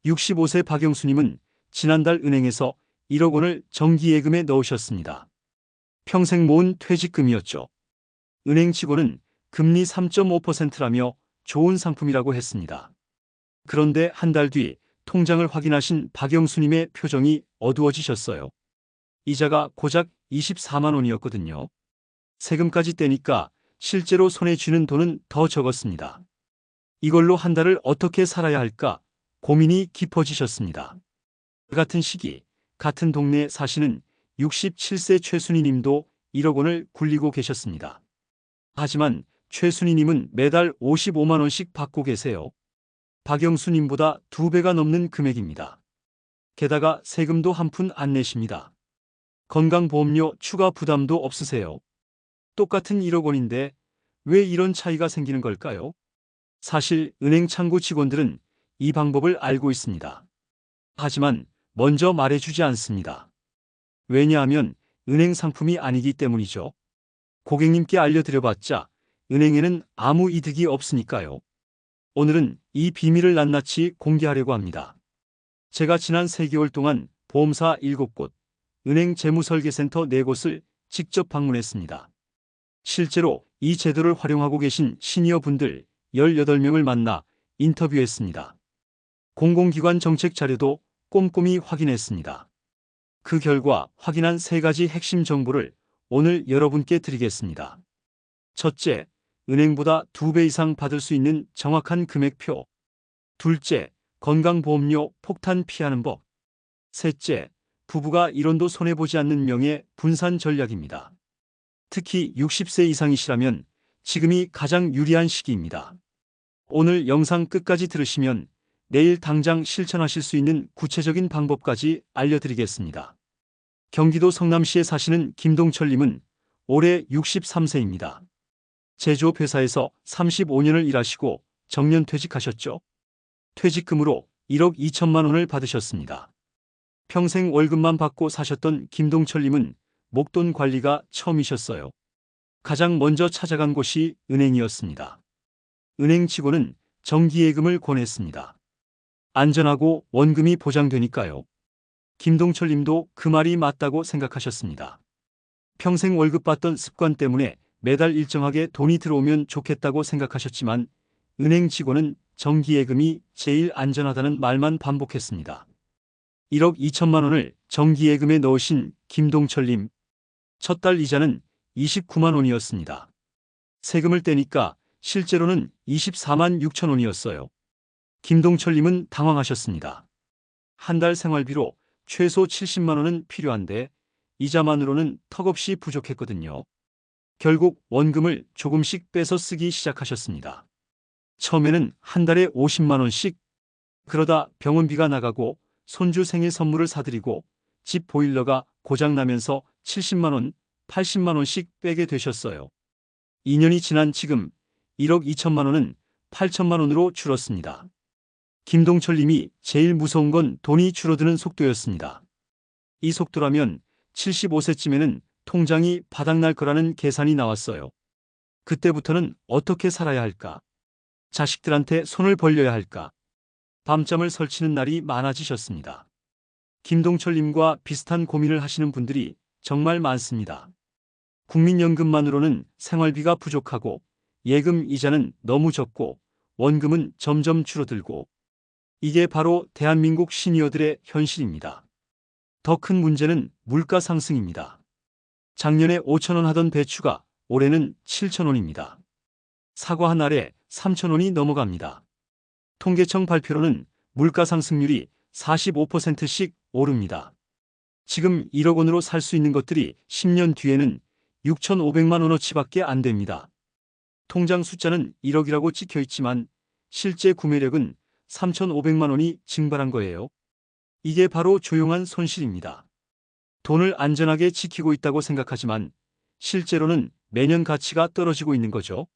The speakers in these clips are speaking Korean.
65세 박영수님은 지난달 은행에서 1억 원을 정기예금에 넣으셨습니다. 평생 모은 퇴직금이었죠. 은행치고는 금리 3.5%라며 좋은 상품이라고 했습니다. 그런데 한 달 뒤 통장을 확인하신 박영수님의 표정이 어두워지셨어요. 이자가 고작 24만 원이었거든요. 세금까지 떼니까 실제로 손에 쥐는 돈은 더 적었습니다. 이걸로 한 달을 어떻게 살아야 할까 고민이 깊어지셨습니다. 같은 시기, 같은 동네에 사시는 67세 최순희 님도 1억 원을 굴리고 계셨습니다. 하지만 최순희 님은 매달 55만 원씩 받고 계세요. 박영수 님보다 2배가 넘는 금액입니다. 게다가 세금도 한 푼 안 내십니다. 건강보험료 추가 부담도 없으세요. 똑같은 1억 원인데 왜 이런 차이가 생기는 걸까요? 사실 은행 창구 직원들은 이 방법을 알고 있습니다. 하지만 먼저 말해주지 않습니다. 왜냐하면 은행 상품이 아니기 때문이죠. 고객님께 알려드려봤자 은행에는 아무 이득이 없으니까요. 오늘은 이 비밀을 낱낱이 공개하려고 합니다. 제가 지난 3개월 동안 보험사 7곳, 은행 재무설계센터 4곳을 직접 방문했습니다. 실제로 이 제도를 활용하고 계신 시니어분들 18명을 만나 인터뷰했습니다. 공공기관 정책 자료도 꼼꼼히 확인했습니다. 그 결과 확인한 3가지 핵심 정보를 오늘 여러분께 드리겠습니다. 첫째, 은행보다 2배 이상 받을 수 있는 정확한 금액표. 둘째, 건강보험료 폭탄 피하는 법. 셋째, 부부가 1원도 손해보지 않는 명예 분산 전략입니다. 특히 60세 이상이시라면 지금이 가장 유리한 시기입니다. 오늘 영상 끝까지 들으시면 내일 당장 실천하실 수 있는 구체적인 방법까지 알려드리겠습니다. 경기도 성남시에 사시는 김동철님은 올해 63세입니다. 제조업 회사에서 35년을 일하시고 정년 퇴직하셨죠. 퇴직금으로 1억 2천만 원을 받으셨습니다. 평생 월급만 받고 사셨던 김동철님은 목돈 관리가 처음이셨어요. 가장 먼저 찾아간 곳이 은행이었습니다. 은행치고는 정기예금을 권했습니다. 안전하고 원금이 보장되니까요. 김동철님도 그 말이 맞다고 생각하셨습니다. 평생 월급 받던 습관 때문에 매달 일정하게 돈이 들어오면 좋겠다고 생각하셨지만 은행치고는 정기예금이 제일 안전하다는 말만 반복했습니다. 1억 2천만 원을 정기예금에 넣으신 김동철님. 첫 달 이자는 29만 원이었습니다. 세금을 떼니까 실제로는 24만 6천 원이었어요. 김동철님은 당황하셨습니다. 한 달 생활비로 최소 70만 원은 필요한데 이자만으로는 턱없이 부족했거든요. 결국 원금을 조금씩 빼서 쓰기 시작하셨습니다. 처음에는 한 달에 50만 원씩, 그러다 병원비가 나가고 손주 생일 선물을 사드리고 집 보일러가 고장나면서 70만 원, 80만 원씩 빼게 되셨어요. 2년이 지난 지금 1억 2천만 원은 8천만 원으로 줄었습니다. 김동철님이 제일 무서운 건 돈이 줄어드는 속도였습니다. 이 속도라면 75세쯤에는 통장이 바닥날 거라는 계산이 나왔어요. 그때부터는 어떻게 살아야 할까? 자식들한테 손을 벌려야 할까? 밤잠을 설치는 날이 많아지셨습니다. 김동철님과 비슷한 고민을 하시는 분들이 정말 많습니다. 국민연금만으로는 생활비가 부족하고 예금 이자는 너무 적고 원금은 점점 줄어들고 이게 바로 대한민국 시니어들의 현실입니다. 더 큰 문제는 물가 상승입니다. 작년에 5천 원 하던 배추가 올해는 7천 원입니다. 사과 한 알에 3천 원이 넘어갑니다. 통계청 발표로는 물가 상승률이 45%씩 오릅니다. 지금 1억 원으로 살 수 있는 것들이 10년 뒤에는 6,500만 원어치밖에 안 됩니다. 통장 숫자는 1억이라고 찍혀 있지만 실제 구매력은 3,500만 원이 증발한 거예요. 이게 바로 조용한 손실입니다. 돈을 안전하게 지키고 있다고 생각하지만 실제로는 매년 가치가 떨어지고 있는 거죠.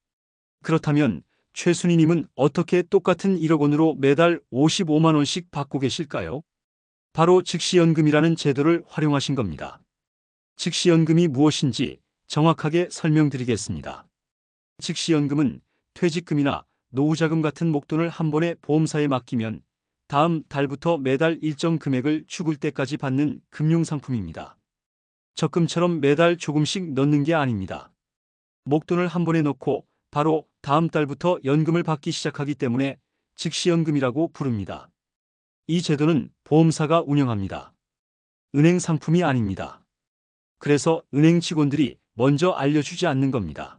그렇다면 최순희님은 어떻게 똑같은 1억 원으로 매달 55만 원씩 받고 계실까요? 바로 즉시연금이라는 제도를 활용하신 겁니다. 즉시연금이 무엇인지 정확하게 설명드리겠습니다. 즉시연금은 퇴직금이나 노후자금 같은 목돈을 한 번에 보험사에 맡기면 다음 달부터 매달 일정 금액을 죽을 때까지 받는 금융상품입니다. 적금처럼 매달 조금씩 넣는 게 아닙니다. 목돈을 한 번에 넣고 바로 다음 달부터 연금을 받기 시작하기 때문에 즉시연금이라고 부릅니다. 이 제도는 보험사가 운영합니다. 은행 상품이 아닙니다. 그래서 은행 직원들이 먼저 알려주지 않는 겁니다.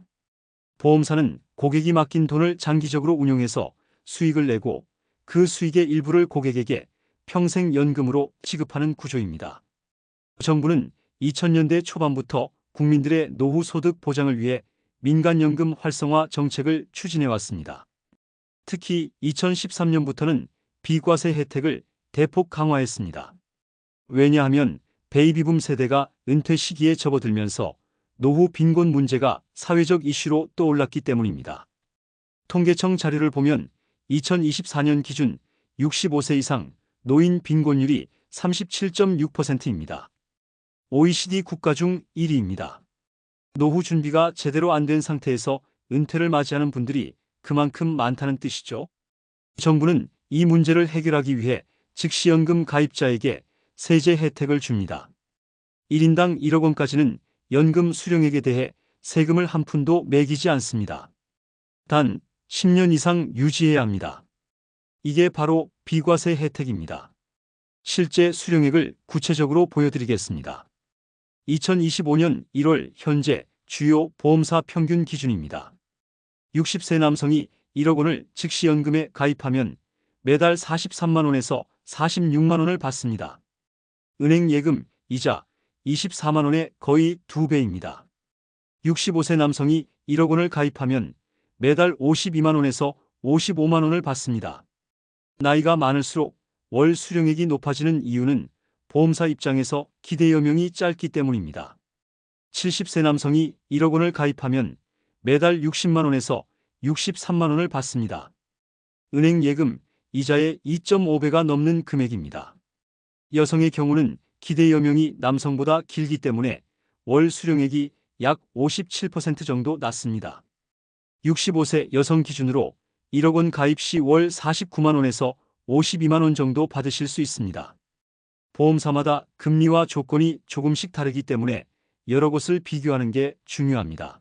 보험사는 고객이 맡긴 돈을 장기적으로 운용해서 수익을 내고 그 수익의 일부를 고객에게 평생연금으로 지급하는 구조입니다. 정부는 2000년대 초반부터 국민들의 노후 소득 보장을 위해 민간연금 활성화 정책을 추진해 왔습니다. 특히 2013년부터는 비과세 혜택을 대폭 강화했습니다. 왜냐하면 베이비붐 세대가 은퇴 시기에 접어들면서 노후 빈곤 문제가 사회적 이슈로 떠올랐기 때문입니다. 통계청 자료를 보면 2024년 기준 65세 이상 노인 빈곤율이 37.6%입니다. OECD 국가 중 1위입니다. 노후 준비가 제대로 안 된 상태에서 은퇴를 맞이하는 분들이 그만큼 많다는 뜻이죠. 정부는 이 문제를 해결하기 위해 즉시연금 가입자에게 세제 혜택을 줍니다. 1인당 1억 원까지는 연금 수령액에 대해 세금을 한 푼도 매기지 않습니다. 단 10년 이상 유지해야 합니다. 이게 바로 비과세 혜택입니다. 실제 수령액을 구체적으로 보여드리겠습니다. 2025년 1월 현재 주요 보험사 평균 기준입니다. 60세 남성이 1억 원을 즉시연금에 가입하면 매달 43만 원에서 46만 원을 받습니다. 은행 예금, 이자 24만 원의 거의 2배입니다. 65세 남성이 1억 원을 가입하면 매달 52만 원에서 55만 원을 받습니다. 나이가 많을수록 월 수령액이 높아지는 이유는 보험사 입장에서 기대 여명이 짧기 때문입니다. 70세 남성이 1억 원을 가입하면 매달 60만 원에서 63만 원을 받습니다. 은행 예금, 이자의 2.5배가 넘는 금액입니다. 여성의 경우는 기대 여명이 남성보다 길기 때문에 월 수령액이 약 57% 정도 낮습니다. 65세 여성 기준으로 1억 원 가입 시 월 49만 원에서 52만 원 정도 받으실 수 있습니다. 보험사마다 금리와 조건이 조금씩 다르기 때문에 여러 곳을 비교하는 게 중요합니다.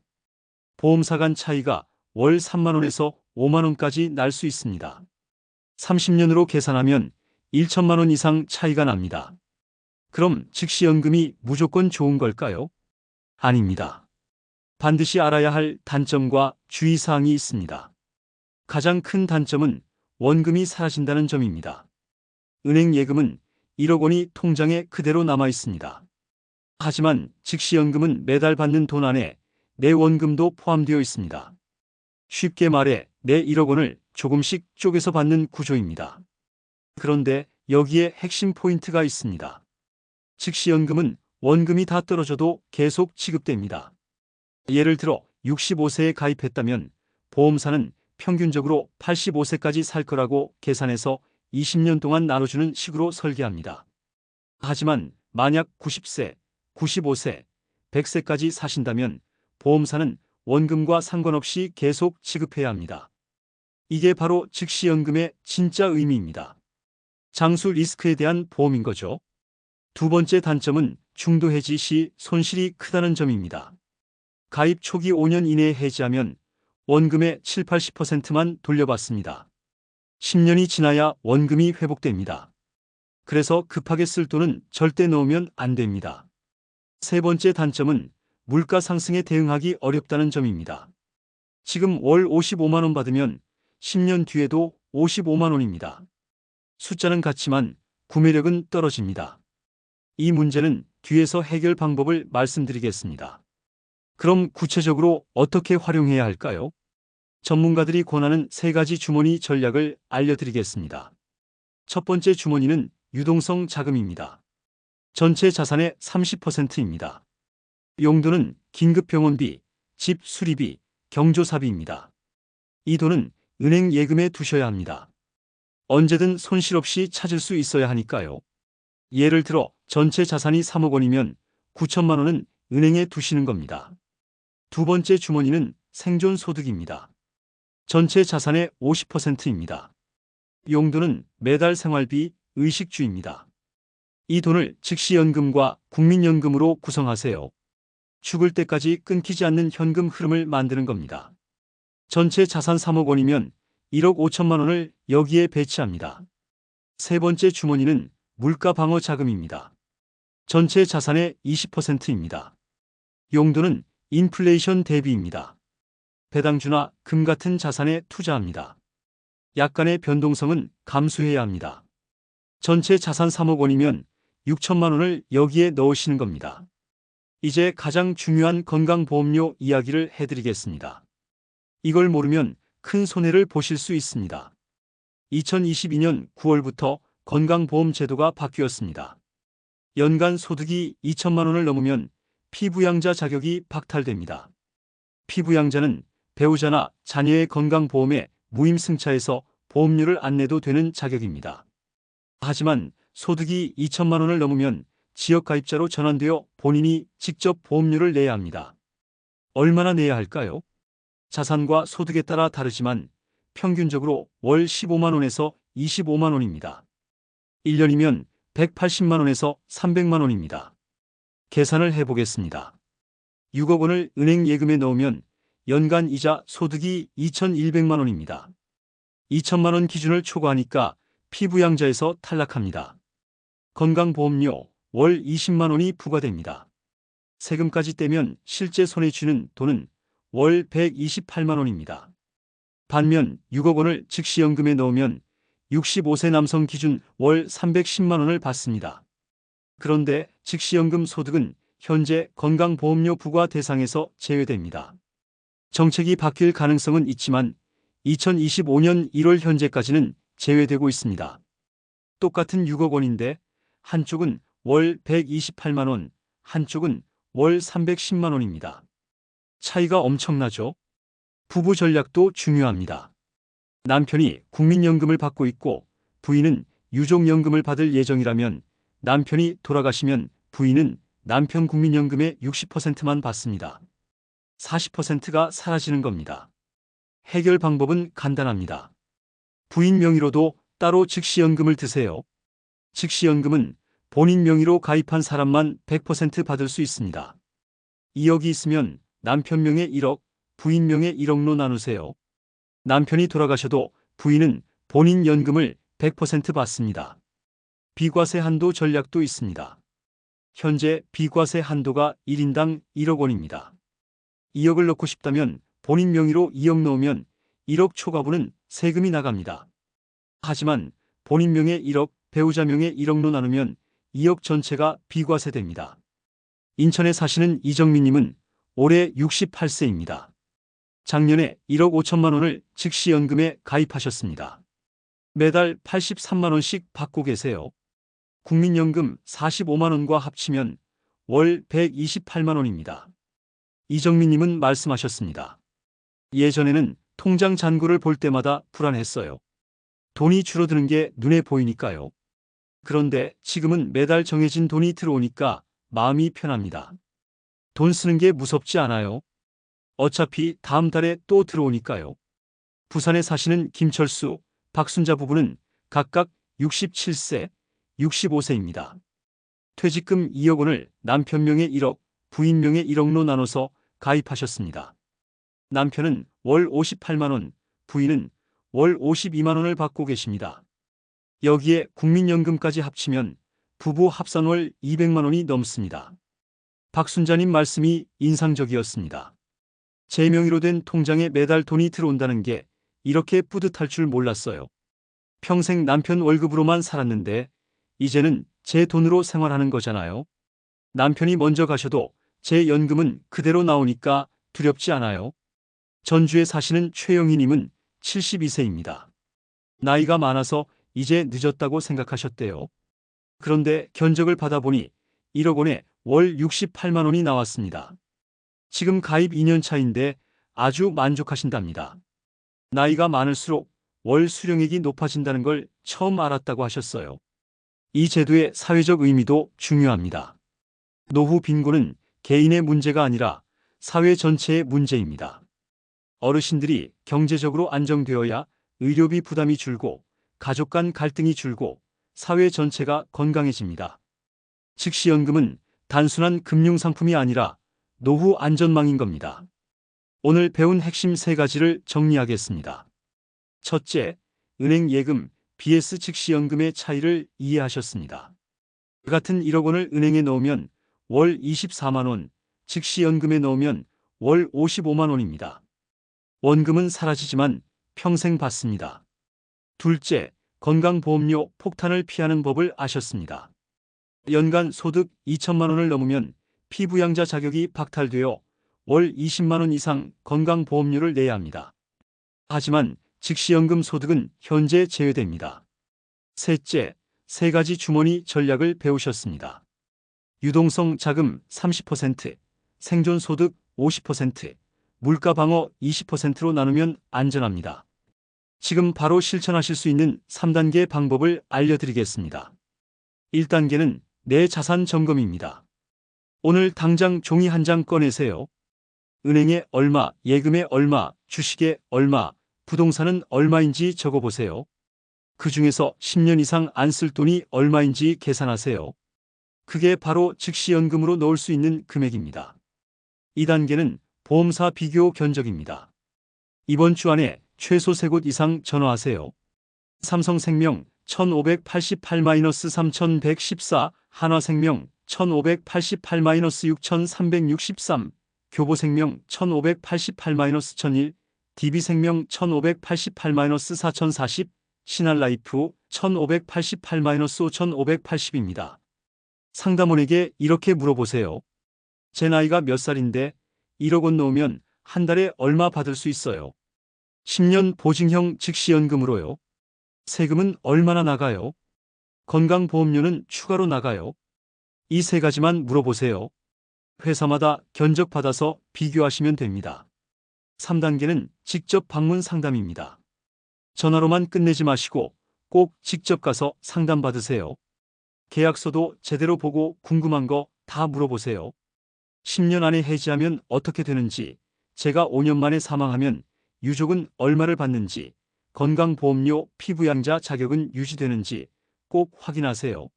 보험사 간 차이가 월 3만 원에서 5만 원까지 날 수 있습니다. 30년으로 계산하면 1천만 원 이상 차이가 납니다. 그럼 즉시연금이 무조건 좋은 걸까요? 아닙니다. 반드시 알아야 할 단점과 주의사항이 있습니다. 가장 큰 단점은 원금이 사라진다는 점입니다. 은행 예금은 1억 원이 통장에 그대로 남아 있습니다. 하지만 즉시연금은 매달 받는 돈 안에 내 원금도 포함되어 있습니다. 쉽게 말해 내 1억 원을 조금씩 쪼개서 받는 구조입니다. 그런데 여기에 핵심 포인트가 있습니다. 즉시연금은 원금이 다 떨어져도 계속 지급됩니다. 예를 들어 65세에 가입했다면 보험사는 평균적으로 85세까지 살 거라고 계산해서 20년 동안 나눠주는 식으로 설계합니다. 하지만 만약 90세, 95세, 100세까지 사신다면 보험사는 원금과 상관없이 계속 지급해야 합니다. 이게 바로 즉시연금의 진짜 의미입니다. 장수 리스크에 대한 보험인 거죠. 두 번째 단점은 중도 해지 시 손실이 크다는 점입니다. 가입 초기 5년 이내에 해지하면 원금의 7, 80%만 돌려받습니다. 10년이 지나야 원금이 회복됩니다. 그래서 급하게 쓸 돈은 절대 넣으면 안 됩니다. 세 번째 단점은 물가 상승에 대응하기 어렵다는 점입니다. 지금 월 55만 원 받으면 10년 뒤에도 55만 원입니다. 숫자는 같지만 구매력은 떨어집니다. 이 문제는 뒤에서 해결 방법을 말씀드리겠습니다. 그럼 구체적으로 어떻게 활용해야 할까요? 전문가들이 권하는 3가지 주머니 전략을 알려드리겠습니다. 첫 번째 주머니는 유동성 자금입니다. 전체 자산의 30%입니다. 용도는 긴급병원비, 집 수리비, 경조사비입니다. 이 돈은 은행 예금에 두셔야 합니다. 언제든 손실 없이 찾을 수 있어야 하니까요. 예를 들어 전체 자산이 3억 원이면 9천만 원은 은행에 두시는 겁니다. 두 번째 주머니는 생존소득입니다. 전체 자산의 50%입니다. 용도는 매달 생활비, 의식주입니다. 이 돈을 즉시 연금과 국민연금으로 구성하세요. 죽을 때까지 끊기지 않는 현금 흐름을 만드는 겁니다. 전체 자산 3억 원이면 1억 5천만 원을 여기에 배치합니다. 세 번째 주머니는 물가 방어 자금입니다. 전체 자산의 20%입니다. 용도는 인플레이션 대비입니다. 배당주나 금 같은 자산에 투자합니다. 약간의 변동성은 감수해야 합니다. 전체 자산 3억 원이면 6천만 원을 여기에 넣으시는 겁니다. 이제 가장 중요한 건강보험료 이야기를 해드리겠습니다. 이걸 모르면 큰 손해를 보실 수 있습니다. 2022년 9월부터 건강보험 제도가 바뀌었습니다. 연간 소득이 2천만 원을 넘으면 피부양자 자격이 박탈됩니다. 피부양자는 배우자나 자녀의 건강보험에 무임승차해서 보험료를 안 내도 되는 자격입니다. 하지만 소득이 2천만 원을 넘으면 지역가입자로 전환되어 본인이 직접 보험료를 내야 합니다. 얼마나 내야 할까요? 자산과 소득에 따라 다르지만 평균적으로 월 15만 원에서 25만 원입니다. 1년이면 180만 원에서 300만 원입니다. 계산을 해보겠습니다. 6억 원을 은행 예금에 넣으면 연간 이자 소득이 2,100만 원입니다. 2천만 원 기준을 초과하니까 피부양자에서 탈락합니다. 건강보험료 월 20만 원이 부과됩니다. 세금까지 떼면 실제 손에 쥐는 돈은 월 128만 원입니다. 반면 6억 원을 즉시 연금에 넣으면 65세 남성 기준 월 310만 원을 받습니다. 그런데 즉시연금 소득은 현재 건강보험료 부과 대상에서 제외됩니다. 정책이 바뀔 가능성은 있지만 2025년 1월 현재까지는 제외되고 있습니다. 똑같은 6억 원인데 한쪽은 월 128만 원, 한쪽은 월 310만 원입니다. 차이가 엄청나죠? 부부 전략도 중요합니다. 남편이 국민연금을 받고 있고 부인은 유족연금을 받을 예정이라면 남편이 돌아가시면 부인은 남편 국민연금의 60%만 받습니다. 40%가 사라지는 겁니다. 해결 방법은 간단합니다. 부인 명의로도 따로 즉시연금을 드세요. 즉시연금은 본인 명의로 가입한 사람만 100% 받을 수 있습니다. 2억이 있으면 남편 명의 1억, 부인 명의 1억로 나누세요. 남편이 돌아가셔도 부인은 본인 연금을 100% 받습니다. 비과세 한도 전략도 있습니다. 현재 비과세 한도가 1인당 1억 원입니다. 2억을 넣고 싶다면 본인 명의로 2억 넣으면 1억 초과분은 세금이 나갑니다. 하지만 본인 명의 1억, 배우자 명의 1억로 나누면 2억 전체가 비과세됩니다. 인천에 사시는 이정민님은 올해 68세입니다. 작년에 1억 5천만 원을 즉시연금에 가입하셨습니다. 매달 83만 원씩 받고 계세요. 국민연금 45만 원과 합치면 월 128만 원입니다. 이정민님은 말씀하셨습니다. 예전에는 통장 잔고를 볼 때마다 불안했어요. 돈이 줄어드는 게 눈에 보이니까요. 그런데 지금은 매달 정해진 돈이 들어오니까 마음이 편합니다. 돈 쓰는 게 무섭지 않아요. 어차피 다음 달에 또 들어오니까요. 부산에 사시는 김철수, 박순자 부부는 각각 67세, 65세입니다. 퇴직금 2억 원을 남편 명의 1억, 부인 명의 1억로 나눠서 가입하셨습니다. 남편은 월 58만 원, 부인은 월 52만 원을 받고 계십니다. 여기에 국민연금까지 합치면 부부 합산 월 200만 원이 넘습니다. 박순자님 말씀이 인상적이었습니다. 제 명의로 된 통장에 매달 돈이 들어온다는 게 이렇게 뿌듯할 줄 몰랐어요. 평생 남편 월급으로만 살았는데 이제는 제 돈으로 생활하는 거잖아요. 남편이 먼저 가셔도 제 연금은 그대로 나오니까 두렵지 않아요. 전주에 사시는 최영희님은 72세입니다. 나이가 많아서 이제 늦었다고 생각하셨대요. 그런데 견적을 받아보니 1억 원에 월 68만 원이 나왔습니다. 지금 가입 2년 차인데 아주 만족하신답니다. 나이가 많을수록 월 수령액이 높아진다는 걸 처음 알았다고 하셨어요. 이 제도의 사회적 의미도 중요합니다. 노후 빈곤은 개인의 문제가 아니라 사회 전체의 문제입니다. 어르신들이 경제적으로 안정되어야 의료비 부담이 줄고 가족 간 갈등이 줄고 사회 전체가 건강해집니다. 즉시연금은 단순한 금융상품이 아니라 노후 안전망인 겁니다. 오늘 배운 핵심 3가지를 정리하겠습니다. 첫째, 은행 예금 vs 즉시연금의 차이를 이해하셨습니다. 같은 1억 원을 은행에 넣으면 월 24만 원, 즉시연금에 넣으면 월 55만 원입니다. 원금은 사라지지만 평생 받습니다. 둘째, 건강보험료 폭탄을 피하는 법을 아셨습니다. 연간 소득 2천만 원을 넘으면 피부양자 자격이 박탈되어 월 20만 원 이상 건강보험료를 내야 합니다. 하지만 즉시연금 소득은 현재 제외됩니다. 셋째, 3가지 주머니 전략을 배우셨습니다. 유동성 자금 30%, 생존소득 50%, 물가방어 20%로 나누면 안전합니다. 지금 바로 실천하실 수 있는 3단계 방법을 알려드리겠습니다. 1단계는 내 자산 점검입니다. 오늘 당장 종이 한 장 꺼내세요. 은행에 얼마, 예금에 얼마, 주식에 얼마, 부동산은 얼마인지 적어보세요. 그 중에서 10년 이상 안 쓸 돈이 얼마인지 계산하세요. 그게 바로 즉시연금으로 넣을 수 있는 금액입니다. 2단계는 보험사 비교 견적입니다. 이번 주 안에 최소 3곳 이상 전화하세요. 삼성생명 1588-3114, 한화생명 1588-6363, 교보생명 1588-1001, DB생명 1588-4040, 신한라이프 1588-5580입니다. 상담원에게 이렇게 물어보세요. 제 나이가 몇 살인데 1억 원 넣으면 한 달에 얼마 받을 수 있어요? 10년 보증형 즉시연금으로요. 세금은 얼마나 나가요? 건강보험료는 추가로 나가요? 이 3가지만 물어보세요. 회사마다 견적받아서 비교하시면 됩니다. 3단계는 직접 방문 상담입니다. 전화로만 끝내지 마시고 꼭 직접 가서 상담받으세요. 계약서도 제대로 보고 궁금한 거 다 물어보세요. 10년 안에 해지하면 어떻게 되는지, 제가 5년 만에 사망하면 유족은 얼마를 받는지, 건강보험료 피부양자 자격은 유지되는지 꼭 확인하세요.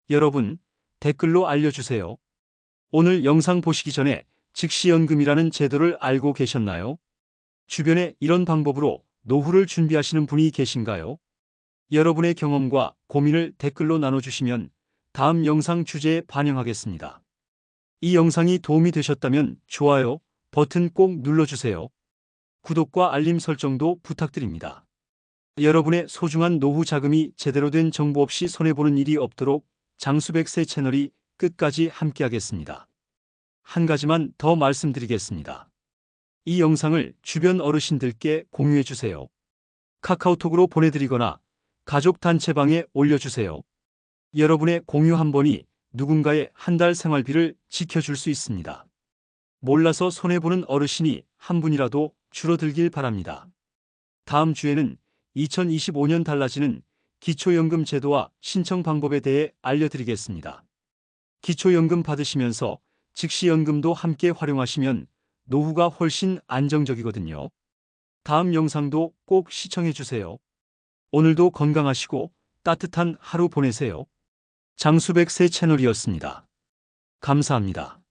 여러분, 댓글로 알려주세요. 오늘 영상 보시기 전에 즉시연금이라는 제도를 알고 계셨나요? 주변에 이런 방법으로 노후를 준비하시는 분이 계신가요? 여러분의 경험과 고민을 댓글로 나눠주시면 다음 영상 주제에 반영하겠습니다. 이 영상이 도움이 되셨다면 좋아요 버튼 꼭 눌러주세요. 구독과 알림 설정도 부탁드립니다. 여러분의 소중한 노후 자금이 제대로 된 정보 없이 손해보는 일이 없도록 장수백세 채널이 끝까지 함께하겠습니다. 한 가지만 더 말씀드리겠습니다. 이 영상을 주변 어르신들께 공유해주세요. 카카오톡으로 보내드리거나 가족 단체방에 올려주세요. 여러분의 공유 한 번이 누군가의 한 달 생활비를 지켜줄 수 있습니다. 몰라서 손해보는 어르신이 한 분이라도 줄어들길 바랍니다. 다음 주에는 2025년 달라지는 기초연금 제도와 신청 방법에 대해 알려드리겠습니다. 기초연금 받으시면서 즉시연금도 함께 활용하시면 노후가 훨씬 안정적이거든요. 다음 영상도 꼭 시청해주세요. 오늘도 건강하시고 따뜻한 하루 보내세요. 장수백세 채널이었습니다. 감사합니다.